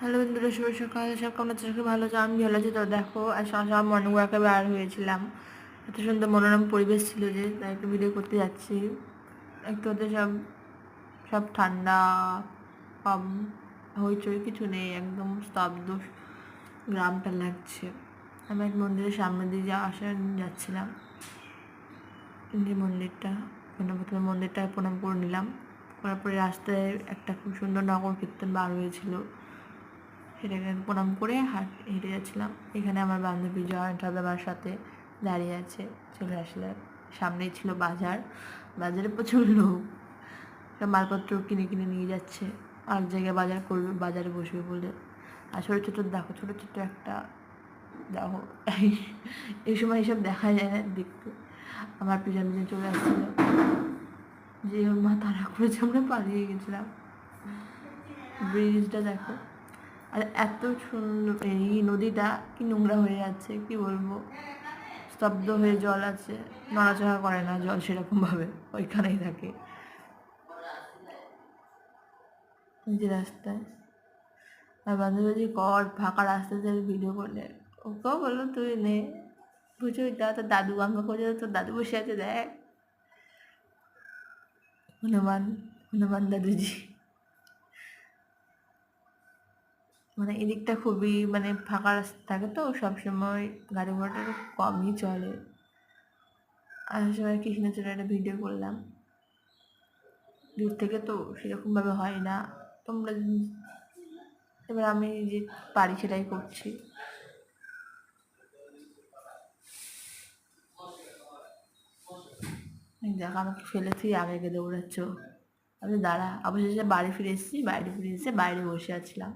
Hello বন্ধুরা, শুভ সকাল। সব কেমন আছে? ভালো আছো? আমি ভালো আছি। তো দেখো, আর সব মর্নিং ওয়াকে বার হয়েছিলাম। এত সুন্দর মনোরম পরিবেশ ছিল যে তাই একটু ভিডিও করতে যাচ্ছি। একটু ওদের সব সব ঠান্ডা, কম হইচই কিছু নেই, একদম স্তব্ধ গ্রামটা লাগছে। আমি এক মন্দিরের সামনে দিয়ে যাচ্ছিলাম, যে মন্দিরটা, প্রথমে মন্দিরটায় প্রণাম করে নিলাম। করার পরে রাস্তায় একটা খুব সুন্দর নগর কীর্তন বার হয়েছিল, সেটাকে প্রণাম করে হেঁটে যাচ্ছিলাম। এখানে আমার বান্ধবী জয়েন্ট হবে আমার সাথে, দাঁড়িয়ে আছে। চলে আসলে, সামনেই ছিল বাজার, বাজারে প্রচুর লোক, সব মালপত্র কিনে কিনে নিয়ে যাচ্ছে। আর জায়গায় বাজার করবে, বাজারে বসবে বলে। আর ছোটো ছোটো দেখো, ছোটো ছোটো একটা দেখো, এই সময় এসব দেখা যায় না দেখতে। আমার পিছন পিছন চলে আসছিল, যে ওর মা তাড়া করেছে, আমরা পালিয়ে গেছিলাম। ব্রিজটা দেখো, আর এত সুন্দর এই নদীটা কি নোংরা হয়ে যাচ্ছে, কি বলবো। স্তব্ধ হয়ে জল আছে, নড়াচড়া করে না জল সেরকমভাবে, ওইখানেই থাকে। যে রাস্তায় আর বান্ধবী কর ফাঁকা রাস্তা দিয়ে ভিডিও করলে, ওকেও বললো তুই নে, বুঝোই তা তোর দাদু, আমাকে বলছে তোর দাদু বসে আছে দেখ, হনুমান, হনুমান দাদুজি। মানে এদিকটা খুবই ফাঁকা রাস্তা থাকে, তো সবসময় গাড়ি ঘোড়াটা একটু কমই চলে। আর সময় কৃষ্ণচূড়া একটা ভিডিও করলাম, দূর থেকে তো সেরকমভাবে হয় না। তোমরা এবার আমি যে পারি সেটাই করছি। দেখ, আমাকে ফেলে তুই আগে আগে দৌড়াচ্ছ। আমি দাঁড়া, অবশেষে বাড়ি ফিরে এসেছি। বাইরে ফিরে এসে বাইরে বসেছিলাম।